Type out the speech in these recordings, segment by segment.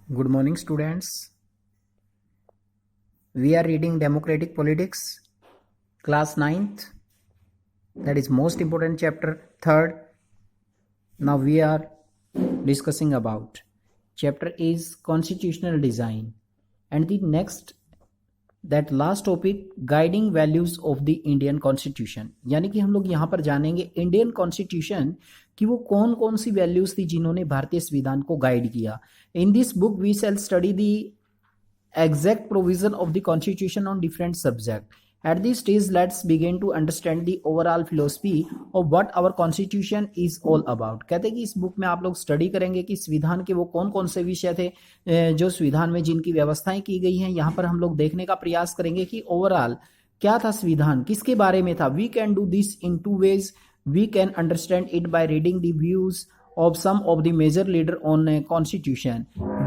Good morning, students. We are reading Democratic Politics, class 9th. That is most important chapter, 3rd. Now we are discussing about chapter is constitutional design, and the next that last topic guiding values of the Indian Constitution. यानी कि हम लोग यहाँ पर जानेंगे Indian constitution कि वो कौन कौन सी वैल्यूज थी जिन्होंने भारतीय संविधान को गाइड किया. In this book we shall study the exact provision of the constitution on different subject. At this stage, let's begin to understand the overall philosophy of what our constitution is all about. कहते हैं कि इस book में आप लोग study करेंगे कि संविधान के वो कौन कौन से विषय थे जो संविधान में जिनकी व्यवस्थाएं की गई हैं. यहाँ पर हम लोग देखने का प्रयास करेंगे कि ओवरऑल क्या था संविधान, किसके बारे में था. We can do this in two ways. We can understand it by reading the views of some of the major leader on constitution,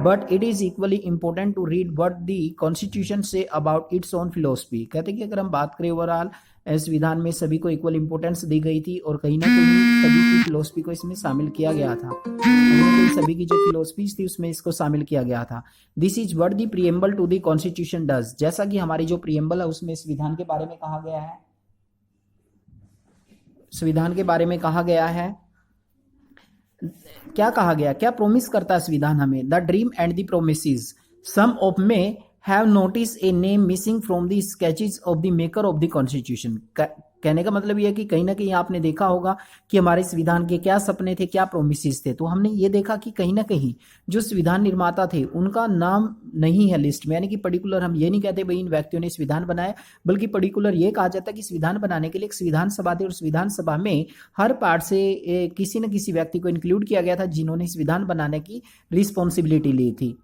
but it is equally important to read what the constitution say about its own philosophy. कहते हैं कि अगर हम बात करें overall संविधान में सभी को इक्वल इंपॉर्टेंस दी गई थी और कहीं ना कहीं सभी की फिलोसफी को इसमें शामिल किया गया था. सभी की जो फिलोसफीज थी उसमें इसको शामिल किया गया था. This is what the preamble to the constitution does. जैसा कि हमारी जो प्रीएम्बल है उसमें संविधान के बारे में कहा गया है. संविधान के बारे में कहा गया है, क्या कहा गया, क्या प्रोमिस करता है संविधान हमें. The dream and the promises some of may have notice a name missing from the sketches of the maker of the constitution. कहने का मतलब यह है कि कहीं ना कहीं आपने देखा होगा कि हमारे संविधान के क्या सपने थे, क्या प्रोमिसेस थे. तो हमने ये देखा कि कहीं ना कहीं जो संविधान निर्माता थे उनका नाम नहीं है लिस्ट में. यानी कि पर्टिकुलर हम ये नहीं कहते भाई इन व्यक्तियों ने संविधान बनाया, बल्कि पर्टिकुलर ये कहा जाता है कि संविधान बनाने के लिए एक संविधान सभा थी और संविधान सभा में हर पार्ट से किसी न किसी व्यक्ति को इंक्लूड किया गया था जिन्होंने संविधान बनाने की रिस्पॉन्सिबिलिटी ली थी.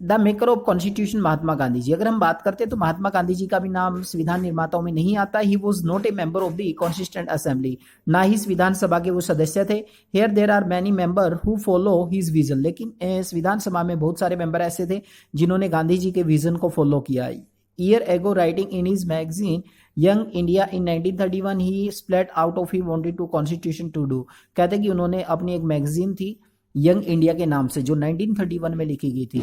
द मेकर ऑफ कॉन्स्टिट्यूशन महात्मा गांधी जी. अगर हम बात करते हैं तो महात्मा गांधी जी का भी नाम संविधान निर्माताओं में नहीं आता. He was not a member of the constituent assembly. ना ही संविधान सभा के वो सदस्य थे. Here there are many member who follow his vision. लेकिन संविधान सभा में बहुत सारे मेंबर ऐसे थे जिन्होंने गांधी जी के विजन को फॉलो किया. Year ago writing in his magazine young India in 1931 he split out of he wanted to constitution to do. कहते कि उन्होंने अपनी एक मैगजीन थी यंग इंडिया के नाम से जो 1931 में लिखी गई थी.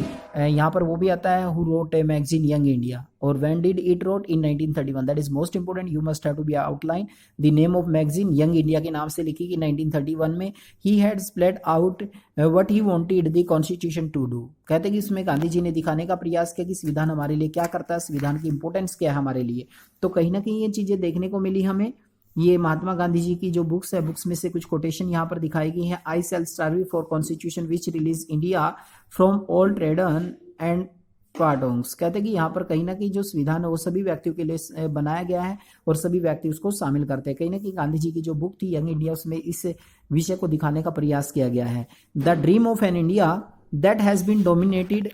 यहाँ पर वो भी आता है who wrote a magazine young India और when did it wrote in 1931. That is most important. You must have to be outline the name of magazine young India के नाम से लिखी गई 1931 में. He had split out what he wanted the constitution to do. कहते कि इसमें गांधी जी ने दिखाने का प्रयास किया कि संविधान हमारे लिए क्या करता है, संविधान की इंपॉर्टेंस क्या है हमारे लिए. तो कहीं ना कहीं ये चीजें देखने को मिली हमें. ये महात्मा गांधी जी की जो बुक्स है, बुक्स में से कुछ कोटेशन यहाँ पर दिखाई गई है. I sell serve for constitution which release India from all trading and partings. कहते हैं कि यहाँ पर कहीं ना कहीं जो संविधान है वो सभी व्यक्तियों के लिए बनाया गया है और सभी व्यक्ति उसको शामिल करते हैं. कहीं ना कहीं गांधी जी की जो बुक थी यंग इंडिया उसमें इस विषय को दिखाने का प्रयास किया गया है. The dream of an India that has been dominated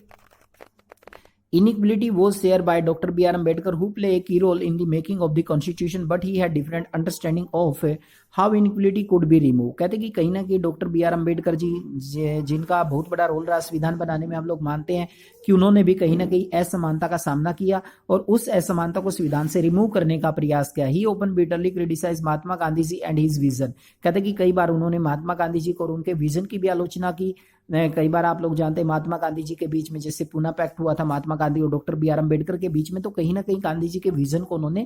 inequality was shared by Dr. B.R. Ambedkar, who played a key role in the making of the constitution, but he had different understanding of how inequality could be removed. कहते कि कहीं ना कहीं doctor B R Ambedkar जी जिनका बहुत बड़ा role रहा संविधान बनाने में, हम लोग मानते हैं कि उन्होंने भी कहीं ना कहीं असमानता का सामना किया और उस असमानता को संविधान से रिमूव करने का प्रयास किया. He open bitterly criticise Mahatma Gandhi ji and his vision. कहते कि कई बार उन्होंने महात्मा गांधी जी को और उनके विजन की भी आलोचना की. कई बार आप लोग जानते हैं महात्मा गांधी जी के बीच में जैसे पूना पैक्ट हुआ था महात्मा गांधी और डॉक्टर बी आर अम्बेडकर के बीच में, तो कहीं ना कहीं गांधी जी के विजन को उन्होंने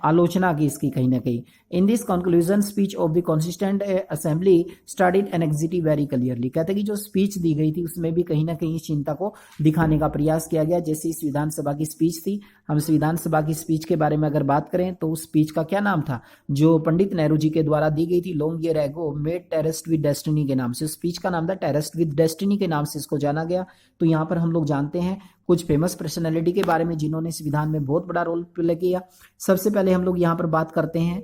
आलोचना की इसकी कहीं ना कहीं. In this conclusion speech of the constituent assembly started anxiety very clearly. कहते कि जो स्पीच दी गई थी उसमें भी कहीं ना कहीं इस चिंता को दिखाने का प्रयास किया गया. जैसे इस विधानसभा की स्पीच थी, हम संविधान सभा की स्पीच के बारे में अगर बात करें तो उस स्पीच का क्या नाम था जो पंडित नेहरू जी के द्वारा दी गई थी long year ago made tryst with destiny के नाम से. स्पीच का नाम था टेरेस्ट विद डेस्टिनी के नाम से इसको जाना गया. तो यहाँ पर हम लोग जानते हैं कुछ फेमस पर्सनैलिटी के बारे में जिन्होंने संविधान में बहुत बड़ा रोल प्ले किया. सबसे पहले हम लोग यहाँ पर बात करते हैं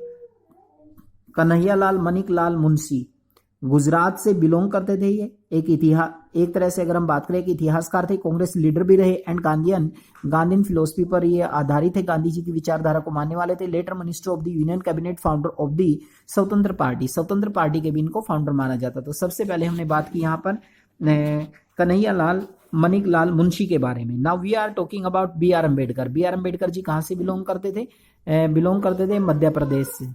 कन्हैयालाल मणिकलाल मुंशी. गुजरात से बिलोंग करते थे. ये एक तरह से अगर हम बात करें कि इतिहासकार थे, कांग्रेस लीडर भी रहे एंड गांधीन फिलोसफी पर ये आधारित है, गांधी जी की विचारधारा को मानने वाले थे. Later minister of the union cabinet, founder of the Swatantra Party के भी इनको फाउंडर माना जाता. तो सबसे पहले हमने बात की यहाँ पर कन्हैयालाल मणिकलाल मुंशी के बारे में. Now we are talking about B R Ambedkar. B R Ambedkar ji कहाँ से बिलोंग करते थे? मध्य प्रदेश से.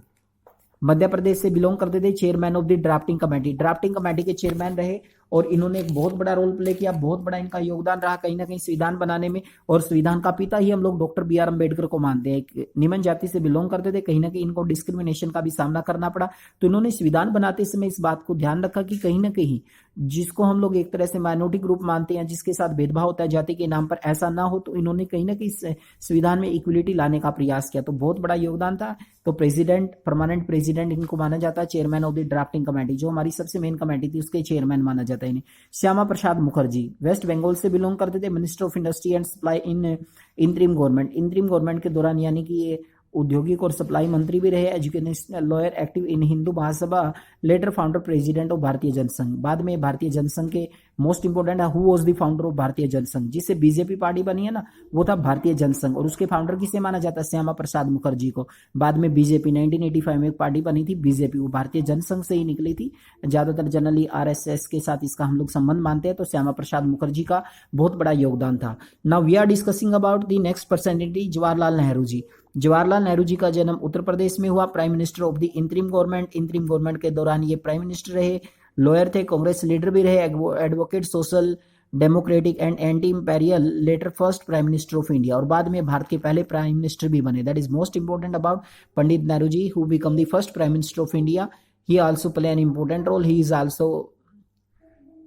मध्य प्रदेश से बिलोंग करते थे. Chairman of the drafting committee के चेयरमैन रहे और इन्होंने एक बहुत बड़ा रोल प्ले किया, बहुत बड़ा इनका योगदान रहा कहीं ना कहीं संविधान बनाने में। और संविधान का पिता ही हम लोग डॉक्टर बी आर अम्बेडकर को मानते हैं। एक निम्न जाति से बिलोंग करते थे, कहीं ना कहीं इनको डिस्क्रिमिनेशन का भी सामना करना पड़ा, तो इन्होंने संविधान बनाते समय इस बात को ध्यान रखा कि कहीं ना कहीं जिसको हम लोग एक तरह से माइनॉरिटी ग्रुप मानते हैं, जिसके साथ भेदभाव होता है जाति के नाम पर, ऐसा ना हो, तो इन्होंने कहीं ना कहीं संविधान में इक्वलिटी लाने का प्रयास किया। तो बहुत बड़ा योगदान था। तो प्रेसिडेंट, परमानेंट प्रेसिडेंट इनको माना जाता है, chairman of the drafting committee, जो हमारी सबसे मेन कमेटी थी उसके चेयरमैन माना जाता है इन्हें। श्यामा प्रसाद मुखर्जी वेस्ट बंगाल से बिलोंग करते थे, minister of industry and supply in interim government. Interim government के दौरान यानी कि ये औद्योगिक और सप्लाई मंत्री भी रहे, educational lawyer, active in Hindu Mahasabha, later founder president of Bharatiya Jana Sangh. बाद में भारतीय जनसंघ के मोस्ट इंपोर्टेंट है, who was the founder of Bharatiya Jana Sangh, जिससे बीजेपी पार्टी बनी है ना, वो था भारतीय जनसंघ, और उसके फाउंडर किसे माना जाता है, श्यामा प्रसाद मुखर्जी को। बाद में बीजेपी 1985 में एक पार्टी बनी थी बीजेपी, वो भारतीय जनसंघ से ही निकली थी। ज्यादातर जनरली आरएसएस के साथ इसका हम लोग संबंध मानते हैं, तो श्यामा प्रसाद मुखर्जी का बहुत बड़ा योगदान था। Now we are discussing about the next personality, Jawaharlal Nehru ji. Jawaharlal Nehru ji का जन्म उत्तर प्रदेश में हुआ, prime minister of the interim government. Interim government के दौरान ये प्राइम मिनिस्टर रहे, लॉयर थे, कांग्रेस लीडर भी रहे, advocate, social democratic and anti imperial, later first prime minister of India, और बाद में भारत के पहले प्राइम मिनिस्टर भी बने। That is most important about Pandit Nehru ji, who become the first prime minister of India. He also play an important role, he is also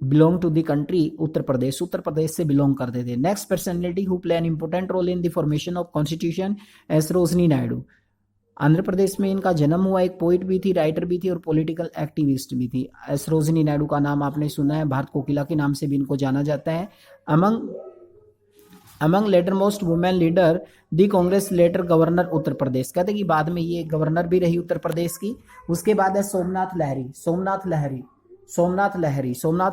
belong to the country Uttar Pradesh से belong करते थे। Next personality who play an important role in the formation of constitution, as Sarojini Naidu. Andhra Pradesh में इनका जन्म हुआ, एक poet भी थी, राइटर भी थी और पॉलिटिकल एक्टिविस्ट भी थी। एस सरोजिनी नायडू का नाम आपने सुना है, भारत कोकिला के नाम से भी इनको जाना जाता है। Among later most women leader the Congress later governor Uttar Pradesh. कहते कि बाद में ये गवर्नर भी रही उत्तर प्रदेश की। उसके बाद है सोमनाथ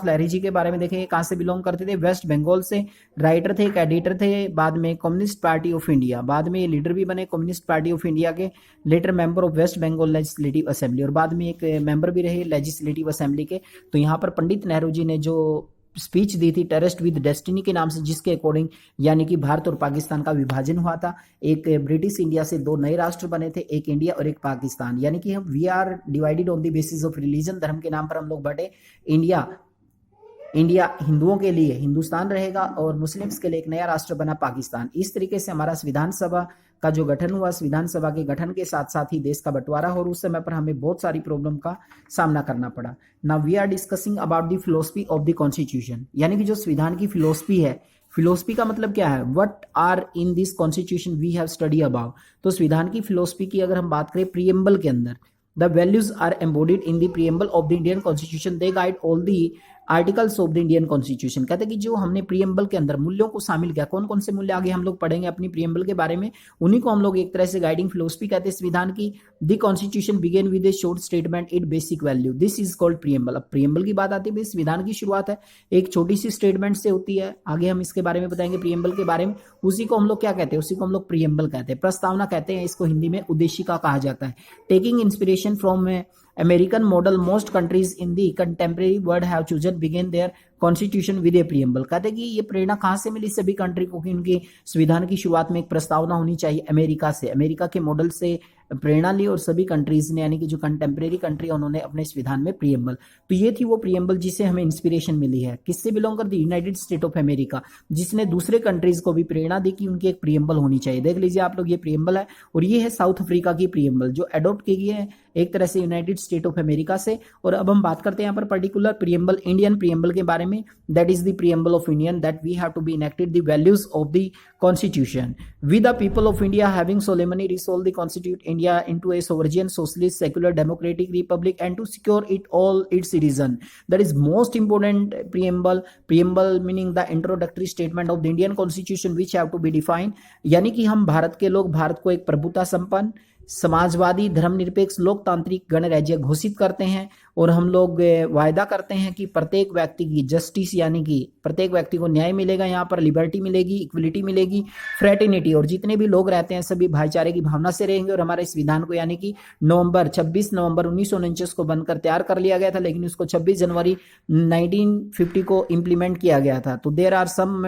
लहरी जी के बारे में देखें, कहाँ से बिलोंग करते थे, वेस्ट बंगाल से। राइटर थे, एक एडिटर थे, बाद में कम्युनिस्ट पार्टी ऑफ इंडिया, बाद में ये लीडर भी बने कम्युनिस्ट पार्टी ऑफ इंडिया के, later member of West Bengal legislative assembly, और बाद में एक मेंबर भी रहे लेजिस्लेटिव असेंबली के। तो यहाँ पर पंडित नेहरू जी ने जो स्पीच दी थी टेररिस्ट विद डेस्टिनी के नाम से, जिसके अकॉर्डिंग यानी कि भारत और पाकिस्तान का विभाजन हुआ था। एक ब्रिटिश इंडिया से दो नए राष्ट्र बने थे, एक इंडिया और एक पाकिस्तान, यानी कि हम we are divided on the basis of religion, धर्म के नाम पर हम लोग बटे। इंडिया हिंदुओं के लिए हिंदुस्तान रहेगा और मुस्लिम्स के लिए एक नया राष्ट्र बना पाकिस्तान। इस तरीके से हमारा संविधान सभा का जो गठन हुआ, संविधान सभा के गठन के साथ साथ ही देश का बंटवारा हो, और उस समय पर हमें बहुत सारी प्रॉब्लम का सामना करना पड़ा। Now we are discussing about the philosophy of the constitution, यानी कि जो संविधान की फिलोसफी है। फिलोसफी का मतलब क्या है, what are in this constitution we have study about. तो संविधान की फिलोसफी की अगर हम बात करें, प्रीएम्बल के अंदर the values are embodied in the preamble of the Indian constitution, they guide all the articles of the Indian constitution. कहते हैं कि जो हमने प्रीएम्बल के अंदर मूल्यों को शामिल किया, कौन कौन से मूल्य आगे हम लोग पढ़ेंगे अपनी प्रीएम्बल के बारे में, उन्हीं को हम लोग एक तरह से गाइडिंग फिलोसफी कहते हैं संविधान की। The constitution begin with a short statement it basic value, this is called preamble. अब प्रीएम्बल की बात आती है, संविधान की शुरुआत है एक छोटी सी स्टेटमेंट से होती है, आगे हम इसके बारे में बताएंगे प्रीएम्बल के बारे में। उसी को हम लोग क्या कहते हैं, उसी को हम लोग प्रीएम्बल कहते हैं, प्रस्तावना कहते हैं, इसको हिंदी में उद्देशिका कहा जाता है। Taking inspiration from American model, most countries in the contemporary world have chosen begin their constitution with A preamble. कहते हैं कि ये प्रेरणा कहाँ से मिली सभी कंट्री को कि उनकी संविधान की शुरुआत में एक प्रस्तावना होनी चाहिए, अमेरिका से, अमेरिका के मॉडल से प्रेरणा ली और सभी कंट्रीज ने यानी कि जो कंटेम्प्रेरी कंट्री उन्होंने अपने संविधान में प्रीएम्बल। तो ये थी वो प्रीएम्बल जिसे हमें इंस्पिरेशन मिली है। किससे बिलोंग करती, यूनाइटेड स्टेट ऑफ अमेरिका, जिसने दूसरे कंट्रीज को भी प्रेरणा दी कि उनकी एक प्रीएम्बल होनी चाहिए। देख लीजिए आप लोग, ये प्रीएम्बल है और ये है साउथ अफ्रीका की प्रीएम्बल जो अडॉप्ट की गई है एक तरह से यूनाइटेड स्टेट ऑफ अमेरिका से। और अब हम बात करते हैं यहाँ पर पर्टिकुलर प्रीएम्बल, इंडियन प्रीएम्बल के बारे में। That is the preamble of Indian, that we have to be enacted the values of the constitution. We the people of India having solemnly resolved the constitute India into a sovereign socialist secular democratic republic and to secure it all its citizen. That is most important preamble meaning the introductory statement of the Indian constitution which have to be defined। यानी कि हम भारत के लोग भारत को एक प्रभुता संपन्न समाजवादी धर्मनिरपेक्ष लोकतांत्रिक गणराज्य घोषित करते हैं और हम लोग वायदा करते हैं कि प्रत्येक व्यक्ति की जस्टिस यानी कि प्रत्येक व्यक्ति को न्याय मिलेगा, यहाँ पर लिबर्टी मिलेगी, इक्वलिटी मिलेगी, फ्रेटर्निटी, और जितने भी लोग रहते हैं सभी भाईचारे की भावना से रहेंगे। और हमारे संविधान को यानी कि 26 नवंबर 1949 को बनकर तैयार कर लिया गया था, लेकिन उसको 26 जनवरी 1950 को इम्प्लीमेंट किया गया था। तो there are some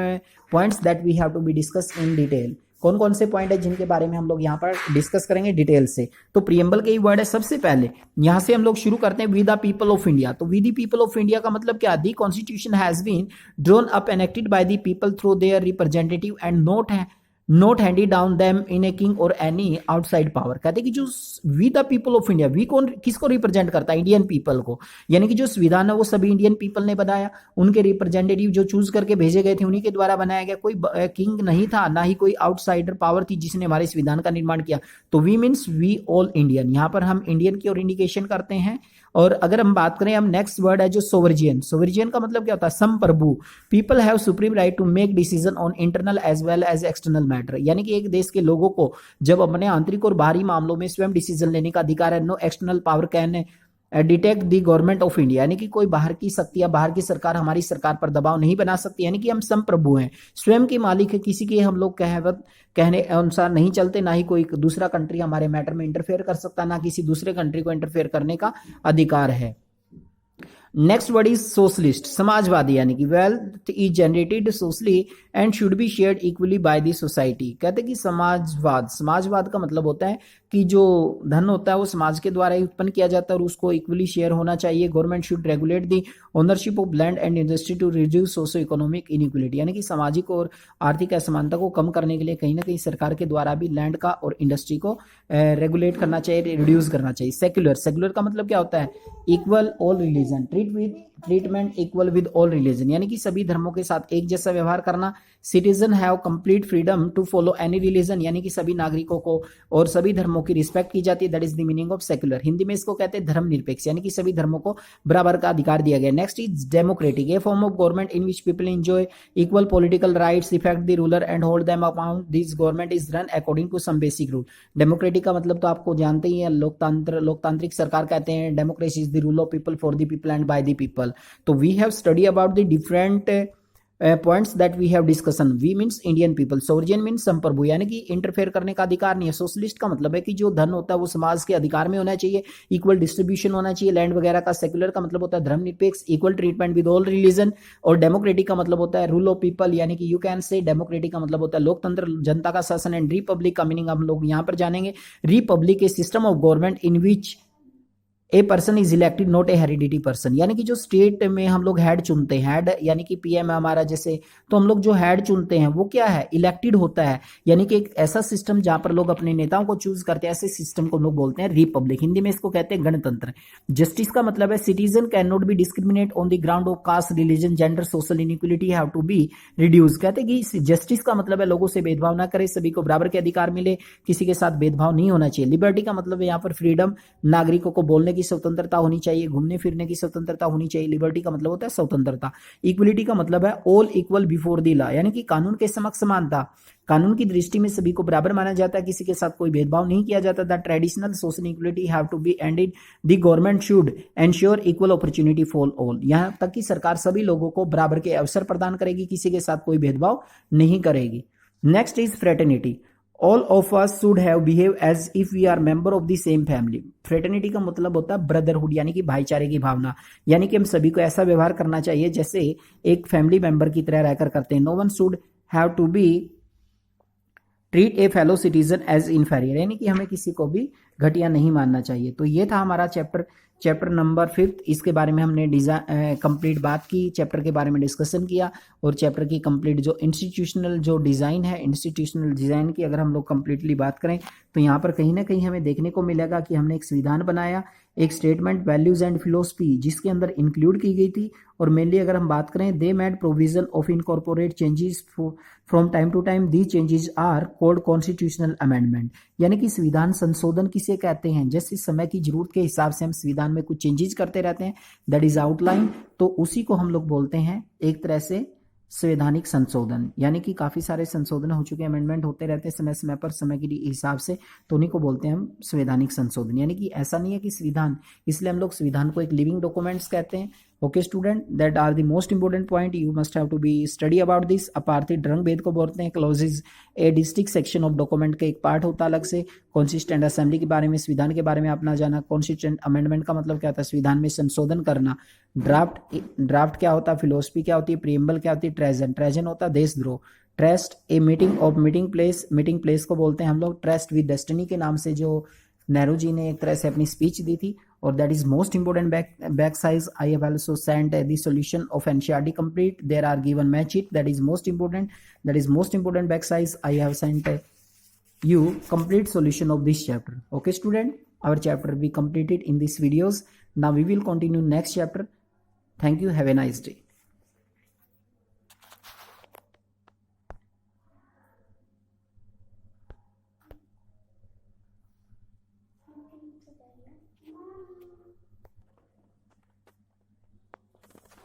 points that we have to be discuss in detail. कौन कौन से पॉइंट है जिनके बारे में हम लोग यहाँ पर डिस्कस करेंगे डिटेल से। तो प्रियम्बल के ही वर्ड है सबसे पहले, यहाँ से हम लोग शुरू करते हैं with the people of India. तो with the people of India का मतलब क्या, the constitution has been drawn up enacted by the people through their representative and not handed down them in a king or any outside power. कहते हैं कि जो we the people of India, we कौन किसको represent करता है, Indian people को, यानी कि जो संविधान है वो सभी इंडियन पीपल ने बनाया, उनके रिप्रेजेंटेटिव जो चूज करके भेजे गए थे उन्हीं के द्वारा बनाया गया, कोई किंग नहीं था, ना ही कोई आउटसाइडर पावर थी जिसने हमारे संविधान का निर्माण किया। तो we means we all Indian, यहाँ पर हम इंडियन की ओर इंडिकेशन करते हैं। और अगर हम बात करें, हम नेक्स्ट वर्ड है जो सोवरेजियन। सोवरेजियन का मतलब क्या होता है, संप्रभु। People have supreme right to make decision on internal as well as external matter, यानी कि एक देश के लोगों को जब अपने आंतरिक और बाहरी मामलों में स्वयं डिसीजन लेने का अधिकार है। No external power can detect the government of India, यानी कि कोई बाहर की शक्ति या बाहर की सरकार हमारी सरकार पर दबाव नहीं बना सकती, यानी कि हम संप्रभु हैं, स्वयं के मालिक है, किसी के हम लोग कहने अनुसार नहीं चलते, ना ही कोई दूसरा कंट्री हमारे मैटर में इंटरफेयर कर सकता, ना किसी दूसरे कंट्री को इंटरफेयर करने का अधिकार है। Next word is socialist, Samajwadi, यानी कि wealth is generated socially and should be shared equally by the society. कहते हैं कि समाजवाद, समाजवाद का मतलब होता है कि जो धन होता है वो समाज के द्वारा ही उत्पन्न किया जाता है और उसको इक्वली शेयर होना चाहिए। Government should regulate the ownership of land and industry to reduce socio economic inequality, यानी कि सामाजिक और आर्थिक असमानता को कम करने के लिए कहीं ना कहीं सरकार के द्वारा भी लैंड का और इंडस्ट्री को रेगुलेट करना चाहिए, रिड्यूस करना चाहिए। सेक्युलर, सेक्युलर का मतलब क्या होता है, equal all religion, treatment equal with all religion, यानी कि सभी धर्मों के साथ एक जैसा व्यवहार करना। Citizen have complete freedom to follow any religion, यानी कि सभी नागरिकों को और सभी धर्मों की रिस्पेक्ट की जाती है। That is the meaning of secular. Hindi में इसको कहते हैं धर्मनिरपेक्ष, यानी कि सभी धर्मों को बराबर का अधिकार दिया गया। Next is democratic, a form of government in which people enjoy equal political rights, effect the ruler and hold them account. This government is run according to some basic rule. Democratic का मतलब तो आपको जानते ही है, लोकतांत्रिक सरकार कहते हैं। Democracy is the rule of people for the people and by the people. तो we have study about the different points that we have discussion. We means Indian people, sovereign means संप्रभु, यानी कि इंटरफेयर करने का अधिकार नहीं है। Socialist का मतलब है कि जो धन होता है वो समाज के अधिकार में होना चाहिए, इक्वल डिस्ट्रीब्यूशन होना चाहिए लैंड वगैरह का। सेक्युलर का मतलब होता है धर्मनिरपेक्ष, equal treatment with all religion. और डेमोक्रेटिक का मतलब होता है रूल ऑफ पीपल, यानी कि यू कैन से डेमोक्रेटिक का मतलब होता है लोकतंत्र, जनता का शासन। एंड रिपब्लिक का मीनिंग हम लोग यहाँ पर जानेंगे। Republic A system of government in which a person is elected not a heredity person, यानी कि जो स्टेट में हम लोग हेड चुनते हैं, हेड यानी कि पीएम है हमारा जैसे, तो हम लोग जो हेड चुनते हैं वो क्या है, इलेक्टेड होता है, यानी कि एक ऐसा सिस्टम जहां पर लोग अपने नेताओं को चूज करते हैं, ऐसे सिस्टम को लोग बोलते हैं रिपब्लिक। हिंदी में इसको कहते हैं गणतंत्र। जस्टिस का मतलब है citizen can not be discriminate on the ground of caste, religion, gender, social inequality have to be reduce. कहते हैं कि जस्टिस का मतलब है लोगों से भेदभाव ना करे, सभी को बराबर के अधिकार मिले, किसी के साथ भेदभाव नहीं होना चाहिए। लिबर्टी का मतलब है यहाँ पर फ्रीडम, नागरिकों को बोलने की स्वतंत्रता होनी चाहिए, घूमने फिरने की स्वतंत्रता होनी चाहिए। लिबर्टी का मतलब होता है स्वतंत्रता। इक्वलिटी का मतलब है all equal before the law, यानी कि कानून के समक्ष समानता, कानून की दृष्टि में सभी को बराबर माना जाता है, किसी के साथ कोई भेदभाव नहीं किया जाता। The traditional social equality have to be ended, the government should ensure equal opportunity for all, यहां तक कि सरकार सभी लोगों को बराबर के अवसर प्रदान करेगी, किसी के साथ कोई भेदभाव नहीं करेगी। Next is fraternity, all of us should have behave as if we are member of the same family. Fraternity का मतलब होता है ब्रदरहुड, यानी कि भाईचारे की भावना, यानी कि हम सभी को ऐसा व्यवहार करना चाहिए जैसे एक फैमिली मेंबर की तरह रहकर करते हैं। No one should have to be treat a fellow citizen as inferior, यानी कि हमें किसी को भी घटिया नहीं मानना चाहिए। तो ये था हमारा चैप्टर नंबर 5। इसके बारे में हमने कंप्लीट बात की, चैप्टर के बारे में डिस्कशन किया, और चैप्टर की कंप्लीट जो इंस्टीट्यूशनल जो डिज़ाइन है, इंस्टीट्यूशनल डिज़ाइन की अगर हम लोग कंप्लीटली बात करें तो यहाँ पर कहीं ना कहीं हमें देखने को मिलेगा कि हमने एक संविधान बनाया, एक स्टेटमेंट, वैल्यूज एंड फिलोसफी जिसके अंदर इंक्लूड की गई थी, और मेनली अगर हम बात करें they made provision of incorporate changes from time to time, the changes are called constitutional amendment, यानी कि संविधान संशोधन किसे कहते हैं, जैसे समय की जरूरत के हिसाब से हम संविधान में कुछ चेंजेस करते रहते हैं, दैट इज आउटलाइन, तो उसी को हम लोग बोलते हैं एक तरह से संवैधानिक संशोधन, यानी कि काफी सारे संशोधन हो चुके हैं, अमेंडमेंट होते रहते हैं समय समय पर, समय के हिसाब से, तो उन्हीं को बोलते हैं हम संवैधानिक संशोधन। यानी कि ऐसा नहीं है कि संविधान, इसलिए हम लोग संविधान को एक लिविंग डॉक्यूमेंट्स कहते हैं, okay student, that are the most important point, you must have to be study about this. Apartheid रंग भेद को बोलते हैं clauses a district section of document का एक पार्ट होता है अलग से। कॉन्सिस्टेंट असेंबली के बारे में, संविधान के बारे में अपना जाना। कॉन्सिस्टेंट अमेंडमेंट का मतलब क्या होता है, संविधान में संशोधन करना। ड्राफ्ट क्या होता है, फिलोसफी क्या होती है, प्रीएम्बल क्या होती है, ट्रेजन होता है देशद्रोह। ट्रस्ट ए मीटिंग प्लेस को बोलते हैं हम लोग। ट्रस्ट विद डेस्टिनी के नाम से जो नेहरू जी ने एक तरह से अपनी स्पीच दी थी। और that is most important back साइज। I have also sent the solution of NCERT complete, there are given match it, that is most important back साइज। I have sent you complete solution of this chapter. Okay student, our chapter we completed in these videos. Now we will continue next chapter. Thank you, have a nice day.